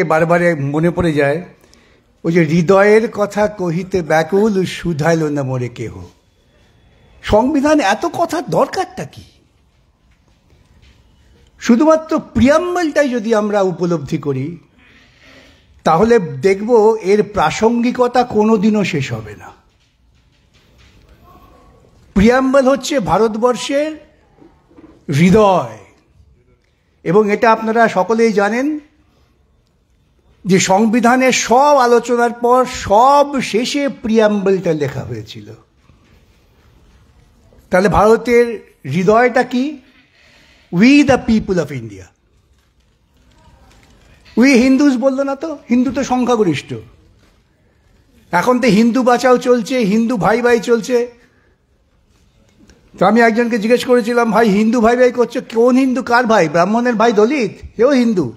বারবারে মনে পড়ে যায় ওই যে হৃদয়ের কথা কহিতে ব্যাকুল শুধাইল না মোরে কেহ। সংবিধান এত কথার দরকারটা কি? শুধুমাত্র প্রিয়াম্বলটাই যদি আমরা উপলব্ধি করি তাহলে দেখব এর প্রাসঙ্গিকতা কোনোদিনও শেষ হবে না। প্রিয়াম্বল হচ্ছে ভারতবর্ষের হৃদয়, এবং এটা আপনারা সকলেই জানেন যে সংবিধানের সব আলোচনার পর সব শেষে প্রিয়াম্বলটা লেখা হয়েছিল। তাহলে ভারতের হৃদয়টা কি? We the people of India. We Hindus বললো না তো, হিন্দু তো সংখ্যাগরিষ্ঠ। এখন তো হিন্দু বাঁচাও চলছে, হিন্দু ভাই ভাই চলছে। তো আমি একজনকে জিজ্ঞেস করেছিলাম, ভাই হিন্দু ভাই ভাই করছো, কোন হিন্দু? কার ভাই? ব্রাহ্মণের ভাই দলিত, সেও হিন্দু।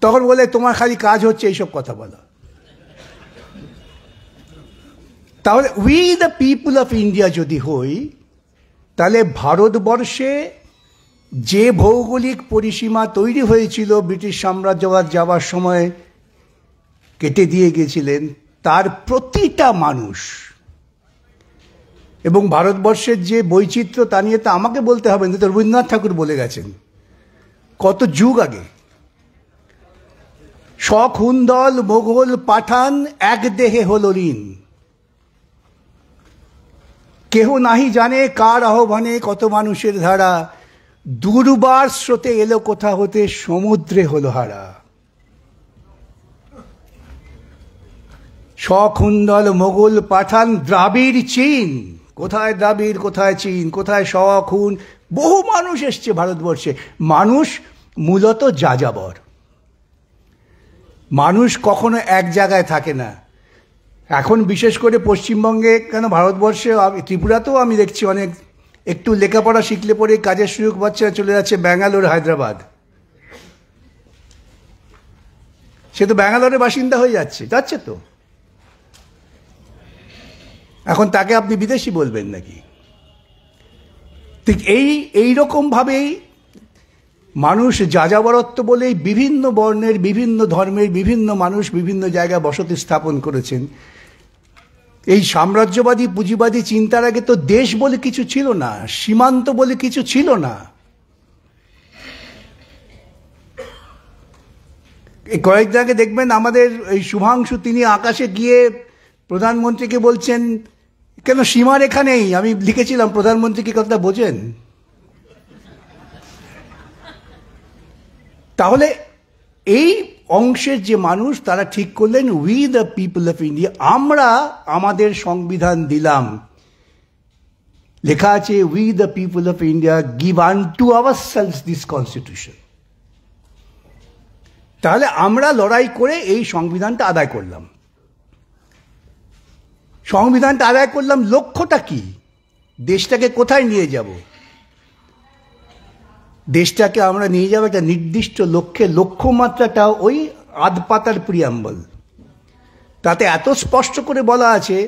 তখন বলে তোমার খালি কাজ হচ্ছে এইসব কথা বলা। তাহলে we the people of India যদি হই, তাহলে ভারতবর্ষে যে ভৌগোলিক পরিসীমা তৈরি হয়েছিল ব্রিটিশ সাম্রাজ্যবাদ যাওয়ার সময় কেটে দিয়ে গেছিলেন, তার প্রতিটা মানুষ, এবং ভারতবর্ষের যে বৈচিত্র্য তা নিয়ে তো আমাকে বলতে হবে না, তো রবীন্দ্রনাথ ঠাকুর বলে গেছেন কত যুগ আগে। সখুন্দল মোগল পাঠান এক দেহে হল ঋণ, কেহ নাহি জানে কার আহ্বানে কত মানুষের ধারা, দুর্বার স্রোতে এলো কোথা হতে সমুদ্রে হলো হারা। সখুন্দল মোগল পাঠান দ্রাবিড় চীন, কোথায় দ্রাবিড়, কোথায় চীন, কোথায় সখুন, বহু মানুষ এসছে ভারতবর্ষে। মানুষ মূলত যাযাবর, মানুষ কখনো এক জায়গায় থাকে না। এখন বিশেষ করে পশ্চিমবঙ্গে, কেন ভারতবর্ষে, ত্রিপুরাতেও আমি দেখছি অনেক একটু লেখাপড়া শিখলে পরে কাজের সুযোগ বাচ্চারা চলে যাচ্ছে ব্যাঙ্গালোর, হায়দ্রাবাদ। সে তো ব্যাঙ্গালোরের বাসিন্দা হয়ে যাচ্ছে তো। এখন তাকে আপনি বিদেশি বলবেন নাকি? ঠিক এইরকমভাবেই মানুষ যাযাবরত্ব বলেই বিভিন্ন বর্ণের, বিভিন্ন ধর্মের, বিভিন্ন মানুষ বিভিন্ন জায়গায় বসতি স্থাপন করেছেন। এই সাম্রাজ্যবাদী পুঁজিবাদী চিন্তার আগে তো দেশ বলে কিছু ছিল না, সীমান্ত বলে কিছু ছিল না। এই কয়েকদিন আগে দেখবেন আমাদের এই শুভাংশু, তিনি আকাশে গিয়ে প্রধানমন্ত্রীকে বলছেন, কেন সীমারেখা নেই? আমি লিখেছিলাম, প্রধানমন্ত্রী কি কথা বোঝেন? তাহলে এই অংশের যে মানুষ, তারা ঠিক করলেন we the people of India. আমরা আমাদের সংবিধান দিলাম, লেখা আছে we the people of India give আনটু ourselves this constitution. তাহলে আমরা লড়াই করে এই সংবিধানটা আদায় করলাম। সংবিধানটা আদায় করলাম, লক্ষ্যটা কি? দেশটাকে কোথায় নিয়ে যাব? দেশটাকে আমরা নিয়ে যাব একটা নির্দিষ্ট লক্ষ্যে। লক্ষ্যমাত্রাটা ওই আধপাতার প্রিয়াম্বল। তাতে এত স্পষ্ট করে বলা আছে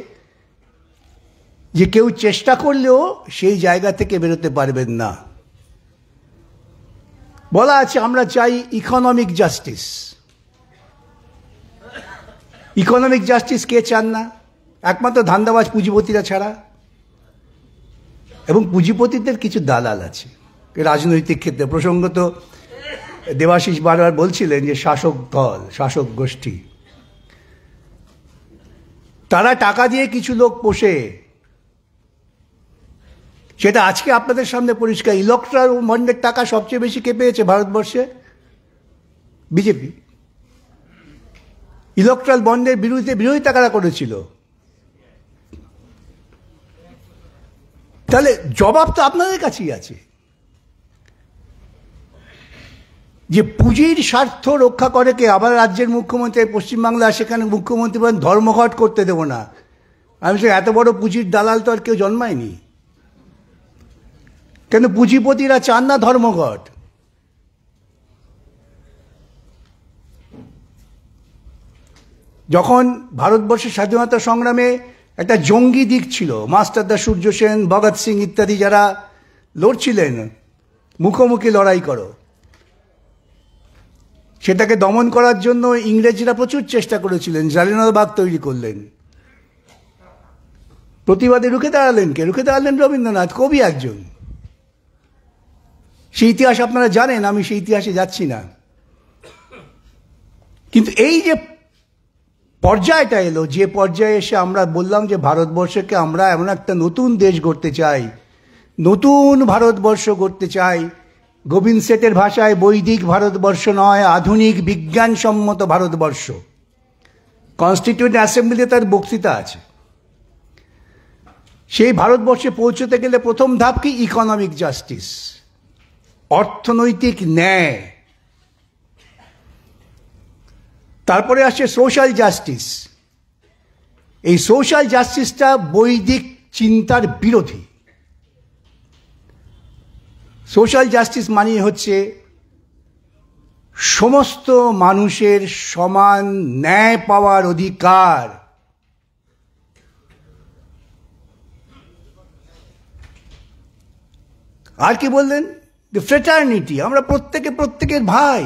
যে কেউ চেষ্টা করলেও সেই জায়গা থেকে বেরোতে পারবেন না। বলা আছে আমরা চাই ইকোনমিক জাস্টিস। ইকোনমিক জাস্টিস কে চান না? একমাত্র ধান্দাবাজ পুঁজিপতিরা ছাড়া। এবং পুঁজিপতিদের কিছু দালাল আছে রাজনৈতিক ক্ষেত্রে। প্রসঙ্গত দেবাশিস বারবার বলছিলেন যে শাসক দল, শাসক গোষ্ঠী, তারা টাকা দিয়ে কিছু লোক পোষে। সেটা আজকে আপনাদের সামনে পরিষ্কার। ইলেকট্রাল বন্ডের টাকা সবচেয়ে বেশি কে পেয়েছে ভারতবর্ষে? বিজেপি। ইলেকট্রাল বন্ডের বিরোধিতা কারা করেছিল? তাহলে জবাব তো আপনাদের কাছেই আছে যে পুঁজির স্বার্থ রক্ষা করে কে? আবার রাজ্যের মুখ্যমন্ত্রী পশ্চিমবাংলা, সেখানে মুখ্যমন্ত্রী বলেন ধর্মঘট করতে দেব না। আমি বলছি এত বড় পুঁজির দালাল তো আর কেউ জন্মায়নি। কেন পুঁজিপতিরা চান না ধর্মঘট? যখন ভারতবর্ষের স্বাধীনতা সংগ্রামে একটা জঙ্গি দিক ছিল, মাস্টারদা সূর্য সেন, ভগৎ সিং ইত্যাদি যারা লড়ছিলেন, মুখোমুখি লড়াই করো, সেটাকে দমন করার জন্য ইংরেজরা প্রচুর চেষ্টা করেছিলেন, জালিয়ানওয়ালাবাগ তৈরি করলেন। প্রতিবাদে রুখে দাঁড়ালেন কে? রুখে দাঁড়ালেন রবীন্দ্রনাথ, কবি একজন। সেই ইতিহাস আপনারা জানেন, আমি সেই ইতিহাসে যাচ্ছি না। কিন্তু এই যে পর্যায়টা এলো, যে পর্যায়ে এসে আমরা বললাম যে ভারতবর্ষকে আমরা এমন একটা নতুন দেশ গড়তে চাই, নতুন ভারতবর্ষ গড়তে চাই, গোবিন্দ সেটের ভাষায় বৈদিক ভারতবর্ষ নয়, আধুনিক বিজ্ঞানসম্মত ভারতবর্ষ। কনস্টিটিউয়েন্ট অ্যাসেম্বলিতে তার বক্তৃতা আছে। সেই ভারতবর্ষে পৌঁছতে গেলে প্রথম ধাপ কি? ইকোনমিক জাস্টিস, অর্থনৈতিক ন্যায়। তারপরে আসছে সোশ্যাল জাস্টিস। এই সোশ্যাল জাস্টিসটা বৈদিক চিন্তার বিরোধী। সোশ্যাল জাস্টিস মানে হচ্ছে সমস্ত মানুষের সমান ন্যায় পাওয়ার অধিকার। আর কি বললেন? ফ্রেটার্নিটি, আমরা প্রত্যেকে প্রত্যেকের ভাই।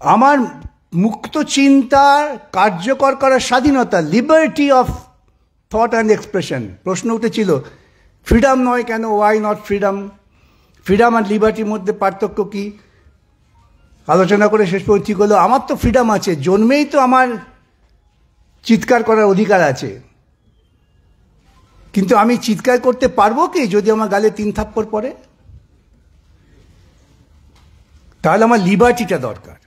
আমার মুক্ত চিন্তার কার্যকর করার স্বাধীনতা, liberty of thought and expression. প্রশ্ন উঠেছিল ফ্রিডম নয় কেন? Why not freedom? ফ্রিডম আর লিবার্টির মধ্যে পার্থক্য কি? আলোচনা করে শেষ পর্যন্ত ঠিক হলো, আমার তো ফ্রিডম আছে, জন্মেই তো আমার চিৎকার করার অধিকার আছে, কিন্তু আমি চিৎকার করতে পারবো কি যদি আমার গালে 3 থাপ্পড় পড়ে? তাহলে আমার লিবার্টিটা দরকার,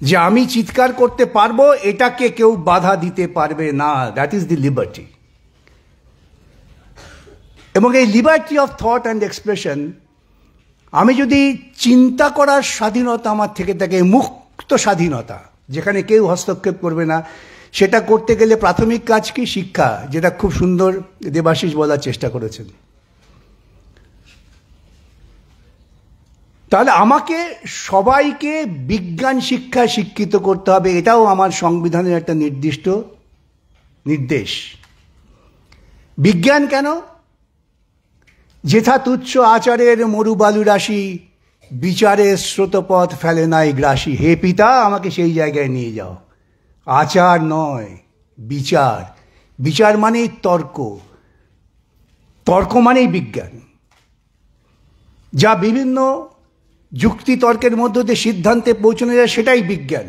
যে আমি চিৎকার করতে পারবো, এটাকে কেউ বাধা দিতে পারবে না। That is the liberty. এবং এই liberty of thought and expression, আমি যদি চিন্তা করার স্বাধীনতা আমার থেকে থাকে, মুক্ত স্বাধীনতা, যেখানে কেউ হস্তক্ষেপ করবে না, সেটা করতে গেলে প্রাথমিক কাজ কি? শিক্ষা, যেটা খুব সুন্দর দেবাশিস বলার চেষ্টা করেছেন। তাহলে আমাকে সবাইকে বিজ্ঞান শিক্ষায় শিক্ষিত করতে হবে, এটাও আমার সংবিধানের একটা নির্দিষ্ট নির্দেশ। বিজ্ঞান কেন? যেথা তুচ্ছ আচারের মরুবালু রাশি, বিচারের স্রোতপথ ফেলে নাই গ্রাসী। হে পিতা, আমাকে সেই জায়গায় নিয়ে যাও। আচার নয়, বিচার। বিচার মানেই তর্ক, তর্ক মানেই বিজ্ঞান। যা বিভিন্ন যুক্তি তর্কের মধ্য দিয়ে সিদ্ধান্তে পৌঁছানো যায়, সেটাই বিজ্ঞান।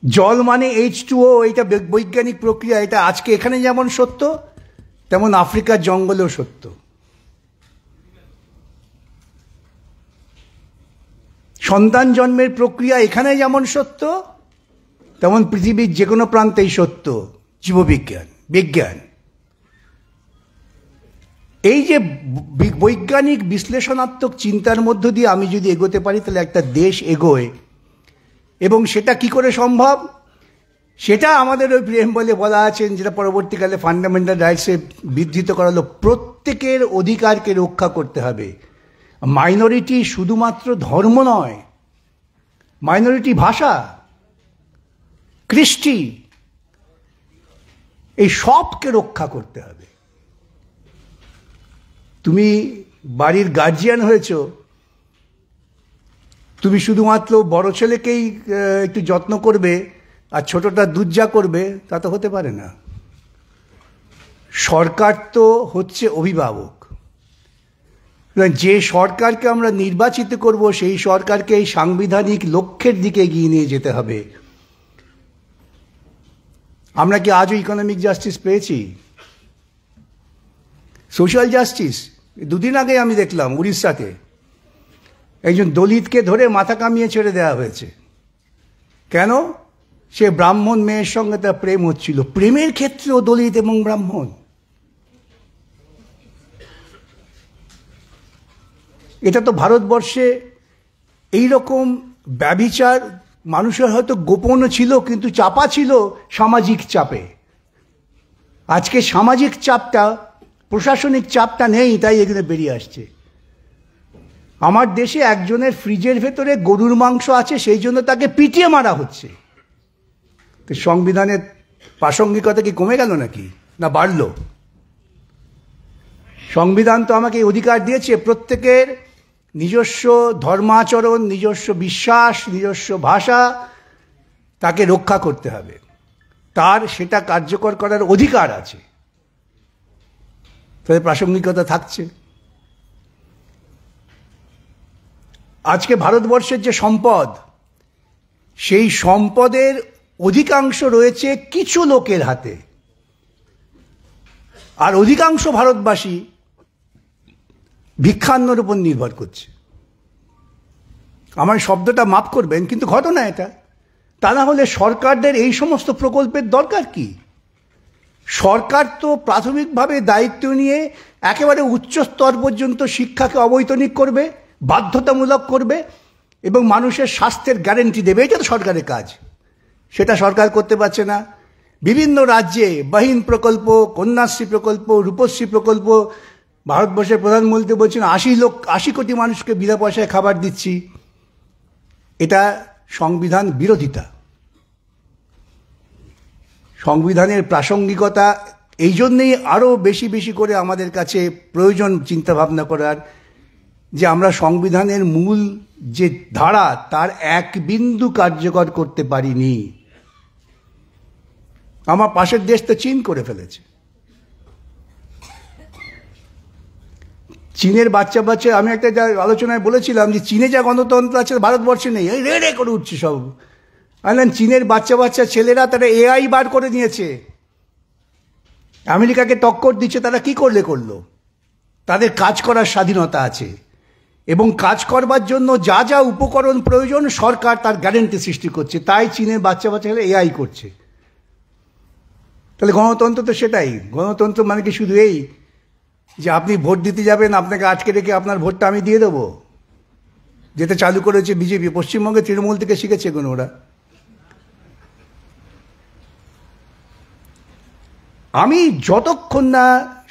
জল মানে H2O, এটা বৈজ্ঞানিক প্রক্রিয়া। এটা আজকে এখানে যেমন সত্য, তেমন আফ্রিকার জঙ্গলেও সত্য। সন্তান জন্মের প্রক্রিয়া এখানে যেমন সত্য, তেমন পৃথিবীর যে কোনো প্রান্তেই সত্য। জীববিজ্ঞান, বিজ্ঞান। এই যে বৈজ্ঞানিক বিশ্লেষণাত্মক চিন্তার মধ্য দিয়ে আমি যদি এগোতে পারি, তাহলে একটা দেশ এগোয়। এবং সেটা কি করে সম্ভব? সেটা আমাদের ওই প্রিএম্বলে বলা আছেন, যেটা পরবর্তীকালে ফান্ডামেন্টাল রাইটসে বিধৃত করা হলো, প্রত্যেকের অধিকারকে রক্ষা করতে হবে। মাইনরিটি শুধুমাত্র ধর্ম নয়, মাইনরিটি ভাষা, কৃষ্টি, এই সবকে রক্ষা করতে হবে। তুমি বাড়ির গার্জিয়ান হয়েছ, তুমি শুধুমাত্র বড় ছেলেকেই একটু যত্ন করবে আর ছোটটা দুধ-যা করবে, তা তো হতে পারে না। সরকার তো হচ্ছে অভিভাবক। যে সরকারকে আমরা নির্বাচিত করব, সেই সরকারকে এই সাংবিধানিক লক্ষ্যের দিকে এগিয়ে নিয়ে যেতে হবে। আমরা কি আজও ইকোনমিক জাস্টিস পেয়েছি? Social justice? 2 দিন আগে আমি দেখলাম উড়িষ্যাতে একজন দলিতকে ধরে মাথা কামিয়ে ছেড়ে দেওয়া হয়েছে। কেন? সে ব্রাহ্মণ মেয়ের সঙ্গে তার প্রেম হচ্ছিল। প্রেমের ক্ষেত্রেও দলিত এবং ব্রাহ্মণ। এটা তো ভারতবর্ষে এইরকম ব্যভিচার মানুষের হয়তো গোপনও ছিল, কিন্তু চাপা ছিল সামাজিক চাপে। আজকে সামাজিক চাপটা, প্রশাসনিক চাপটা নেই, তাই এখানে বেরিয়ে আসছে। আমার দেশে একজনের ফ্রিজের ভেতরে গরুর মাংস আছে, সেই জন্য তাকে পিটিয়ে মারা হচ্ছে। তো সংবিধানের প্রাসঙ্গিকতা কি কমে গেল নাকি, না বাড়লো? সংবিধান তো আমাকে এই অধিকার দিয়েছে প্রত্যেকের নিজস্ব ধর্মাচরণ, নিজস্ব বিশ্বাস, নিজস্ব ভাষা তাকে রক্ষা করতে হবে, তার সেটা কার্যকর করার অধিকার আছে। তাদের প্রাসঙ্গিকতা থাকছে। আজকে ভারতবর্ষের যে সম্পদ, সেই সম্পদের অধিকাংশ রয়েছে কিছু লোকের হাতে, আর অধিকাংশ ভারতবাসী ভিক্ষান্নর উপর নির্ভর করছে। আমার শব্দটা মাফ করবেন, কিন্তু ঘটনা এটা। তা না হলে সরকারদের এই সমস্ত প্রকল্পের দরকার কি? সরকার তো প্রাথমিকভাবে দায়িত্ব নিয়ে একেবারে উচ্চ স্তর পর্যন্ত শিক্ষাকে অবৈতনিক করবে, বাধ্যতামূলক করবে এবং মানুষের স্বাস্থ্যের গ্যারেন্টি দেবে। এটা তো সরকারের কাজ, সেটা সরকার করতে পারছে না। বিভিন্ন রাজ্যে বাহিন প্রকল্প, কন্যাশ্রী প্রকল্প, রূপশ্রী প্রকল্প, ভারতবর্ষের প্রধানমন্ত্রী বলছেন 80 কোটি মানুষকে বিনা পয়সায় খাবার দিচ্ছি। এটা সংবিধান বিরোধিতা। সংবিধানের প্রাসঙ্গিকতা এই জন্যেই আরও বেশি বেশি করে আমাদের কাছে প্রয়োজন চিন্তাভাবনা করার, যে আমরা সংবিধানের মূল যে ধারা তার এক বিন্দু কার্যকর করতে পারিনি। আমার পাশের দেশ তো চীন করে ফেলেছে। চীনের বাচ্চা আমি একটা যা আলোচনায় বলেছিলাম যে চীনে যা গণতন্ত্র আছে ভারতবর্ষে নেই, রে রে করে উঠছে সব। বললেন চীনের বাচ্চা ছেলেরা তারা এআই বার করে নিয়েছে, আমেরিকাকে টক্কর দিচ্ছে। তারা কি করলো? তাদের কাজ করার স্বাধীনতা আছে এবং কাজ করবার জন্য যা যা উপকরণ প্রয়োজন সরকার তার গ্যারেন্টি সৃষ্টি করছে। তাই চীনের বাচ্চা এআই করছে। তাহলে গণতন্ত্র তো সেটাই। গণতন্ত্র মানে কি শুধু এই যে আপনি ভোট দিতে যাবেন, আপনাকে আটকে রেখে আপনার ভোটটা আমি দিয়ে দেবো? যেটা চালু করেছে বিজেপি, পশ্চিমবঙ্গে তৃণমূল থেকে শিখেছে কোনো ওরা। আমি যতক্ষণ না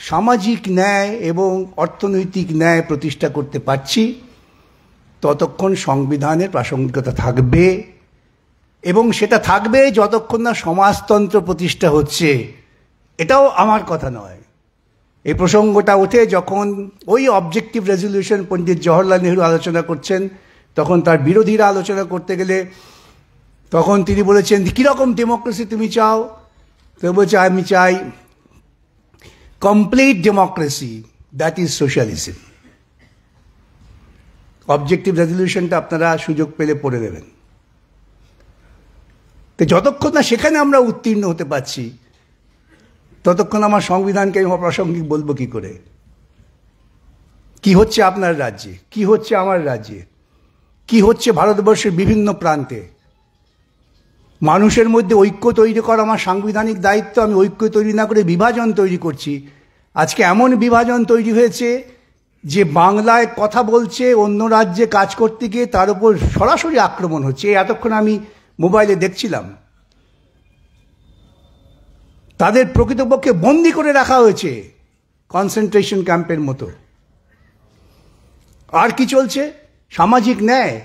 সামাজিক ন্যায় এবং অর্থনৈতিক ন্যায় প্রতিষ্ঠা করতে পারছি ততক্ষণ সংবিধানের প্রাসঙ্গিকতা থাকবে, এবং সেটা থাকবে যতক্ষণ না সমাজতন্ত্র প্রতিষ্ঠা হচ্ছে। এটাও আমার কথা নয়। এই প্রসঙ্গটা ওঠে যখন ওই অবজেক্টিভ রেজলিউশন পণ্ডিত জওহরলাল নেহরু আলোচনা করছেন, তখন তার বিরোধীরা আলোচনা করতে গেলে তখন তিনি বলেছেন কীরকম ডেমোক্রেসি তুমি চাও? তো বলছে আমি চাই complete democracy, that is socialism. Objective রেজলিউশনটা আপনারা সুযোগ পেলে পড়ে দেবেন। তো যতক্ষণ না সেখানে আমরা উত্তীর্ণ হতে পারছি ততক্ষণ আমার সংবিধানকে আমি অপ্রাসঙ্গিক বলবো কি করে? কি হচ্ছে আপনার রাজ্যে, কি হচ্ছে আমার রাজ্যে, কি হচ্ছে ভারতবর্ষের বিভিন্ন প্রান্তে? মানুষের মধ্যে ঐক্য তৈরি করা আমার সাংবিধানিক দায়িত্ব। আমি ঐক্য তৈরি না করে বিভাজন তৈরি করছি। আজকে এমন বিভাজন তৈরি হয়েছে যে বাংলায় কথা বলছে, অন্য রাজ্যে কাজ করতে গিয়ে তার উপর সরাসরি আক্রমণ হচ্ছে। এতক্ষণ আমি মোবাইলে দেখছিলাম তাদের প্রকৃতপক্ষে বন্দি করে রাখা হয়েছে কনসেন্ট্রেশন ক্যাম্পের মতো। আর কি চলছে? সামাজিক ন্যায়।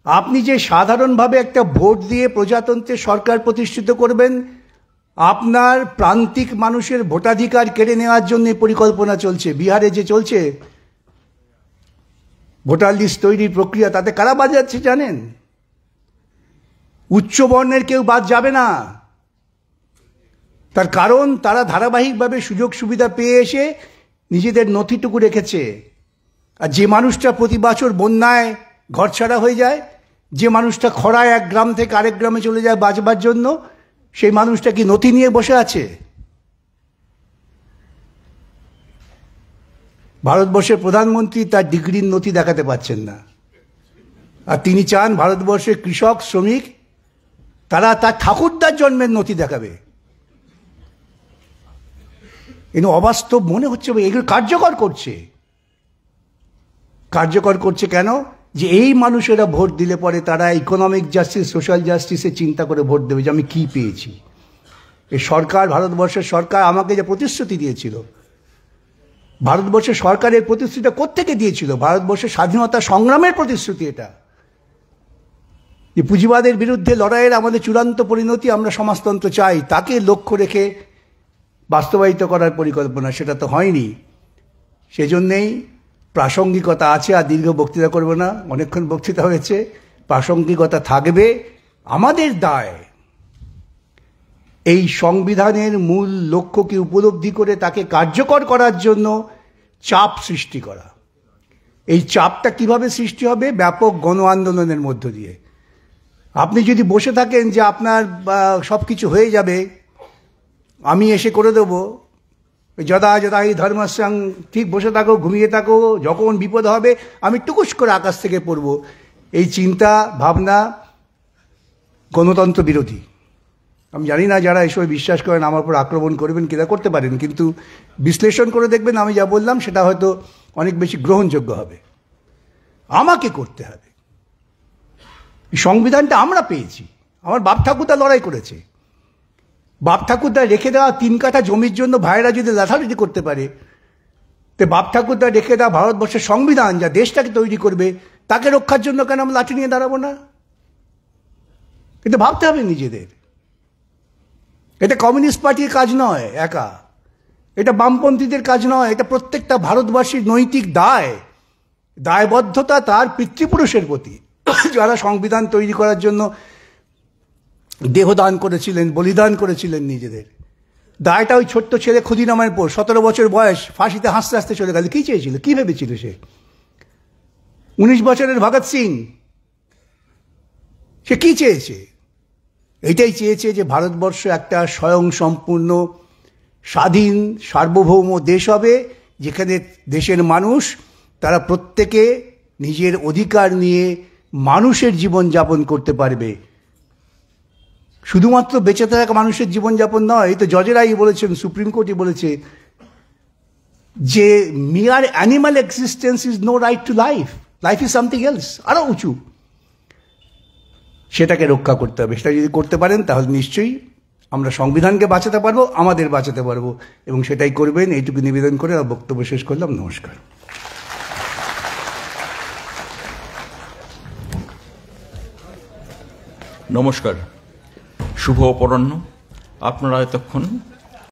আপনি যে সাধারণভাবে একটা ভোট দিয়ে প্রজাতন্ত্রের সরকার প্রতিষ্ঠিত করবেন, আপনার প্রান্তিক মানুষের ভোটাধিকার কেড়ে নেওয়ার জন্য পরিকল্পনা চলছে। বিহারে যে চলছে ভোটার লিস্ট তৈরির প্রক্রিয়া, তাতে কারা বাদ যাচ্ছে জানেন? উচ্চ বর্ণের কেউ বাদ যাবে না। তার কারণ তারা ধারাবাহিকভাবে সুযোগ সুবিধা পেয়ে এসে নিজেদের নথিটুকু রেখেছে। আর যে মানুষটা প্রতি বছর বন্যায় ঘরছাড়া হয়ে যায়, যে মানুষটা খরায় এক গ্রাম থেকে আরেক গ্রামে চলে যায় বাঁচবার জন্য, সেই মানুষটা কি নথি নিয়ে বসে আছে? ভারতবর্ষের প্রধানমন্ত্রী তার ডিগ্রির নথি দেখাতে পাচ্ছেন না, আর তিনি চান ভারতবর্ষের কৃষক শ্রমিক তারা তার ঠাকুরদার জন্মের নথি দেখাবে। এগুলো অবাস্তব মনে হচ্ছে। এগুলো কার্যকর করছে। কার্যকর করছে কেন? যে এই মানুষেরা ভোট দিলে পরে তারা ইকোনমিক জাস্টিস, সোশ্যাল জাস্টিসে চিন্তা করে ভোট দেবে যে আমি কি পেয়েছি। এই সরকার, ভারতবর্ষের সরকার আমাকে যে প্রতিশ্রুতি দিয়েছিল, ভারতবর্ষের সরকারের প্রতিশ্রুতিটা কোত্থেকে দিয়েছিল? ভারতবর্ষের স্বাধীনতা সংগ্রামের প্রতিশ্রুতি এটা। যে পুঁজিবাদের বিরুদ্ধে লড়াইয়ের আমাদের চূড়ান্ত পরিণতি, আমরা সমাজতন্ত্র চাই, তাকে লক্ষ্য রেখে বাস্তবায়িত করার পরিকল্পনা, সেটা তো হয়নি। সেজন্যেই প্রাসঙ্গিকতা আছে, আর দীর্ঘ বক্তৃতা করব না, অনেকক্ষণ বক্তৃতা হয়েছে। প্রাসঙ্গিকতা থাকবে। আমাদের দায় এই সংবিধানের মূল লক্ষ্যকে উপলব্ধি করে তাকে কার্যকর করার জন্য চাপ সৃষ্টি করা। এই চাপটা কিভাবে সৃষ্টি হবে? ব্যাপক গণ আন্দোলনের মধ্য দিয়ে। আপনি যদি বসে থাকেন যে আপনার সব কিছু হয়ে যাবে, আমি এসে করে দেবো, যদা যদা হি ধর্মস্যাং, ঠিক বসে থাকো, ঘুমিয়ে থাকো, যখন বিপদ হবে আমি টুকুস করে আকাশ থেকে পড়ব, এই চিন্তা ভাবনা গণতন্ত্র বিরোধী। আমি জানি না যারা এসব বিশ্বাস করেন আমার উপর আক্রমণ করবেন, কিনা করতে পারেন, কিন্তু বিশ্লেষণ করে দেখবেন আমি যা বললাম সেটা হয়তো অনেক বেশি গ্রহণযোগ্য হবে। আমাকে করতে হবে। সংবিধানটা আমরা পেয়েছি, আমার বাপ ঠাকুরদা লড়াই করেছে। বাপ ঠাকুরদা রেখে দেওয়া 3 কাঠা জমির জন্য ভাইয়েরা যদি লাঠালাঠি করতে পারে, তো বাপ ঠাকুরদা রেখে দেওয়া ভারতবর্ষের সংবিধান যা দেশটাকে তৈরি করবে, তাকে রক্ষার জন্য কেন আমরা লাঠি নিয়ে দাঁড়াবো না? কিন্তু ভাবতে হবে নিজেদের। এটা কমিউনিস্ট পার্টির কাজ নয় একা, এটা বামপন্থীদের কাজ নয়, এটা প্রত্যেকটা ভারতবাসীর নৈতিক দায়বদ্ধতা তার পিতৃপুরুষের প্রতি, যারা সংবিধান তৈরি করার জন্য দেহদান করেছিলেন, বলিদান করেছিলেন নিজেদের। দায়টা ওই ছোট্ট ছেলে ক্ষুদিরামের পর, 17 বছর বয়স, ফাঁসিতে হাসতে হাসতে চলে গেল। কী চেয়েছিল, কী ভেবেছিল সে? 19 বছরের ভগৎ সিং, সে কী চেয়েছে? এটাই চেয়েছে যে ভারতবর্ষ একটা স্বয়ংসম্পূর্ণ স্বাধীন সার্বভৌম দেশ হবে, যেখানে দেশের মানুষ তারা প্রত্যেকে নিজের অধিকার নিয়ে মানুষের জীবন যাপন করতে পারবে। শুধুমাত্র বেঁচে থাকা মানুষের জীবনযাপন নয়, এই তো জজেরাই বলেছেন, সুপ্রিম কোর্টই বলেছে যে mere animal existence is no right to life, life is something else, আরও উঁচু। সেটাকে রক্ষা করতে হবে। সেটা যদি করতে পারেন তাহলে নিশ্চয়ই আমরা সংবিধানকে বাঁচাতে পারবো, আমাদের বাঁচাতে পারবো, এবং সেটাই করবেন। এইটুকু নিবেদন করে বক্তব্য শেষ করলাম। নমস্কার। নমস্কার, শুভ অপরাহ্ন। আপনারা এতক্ষণ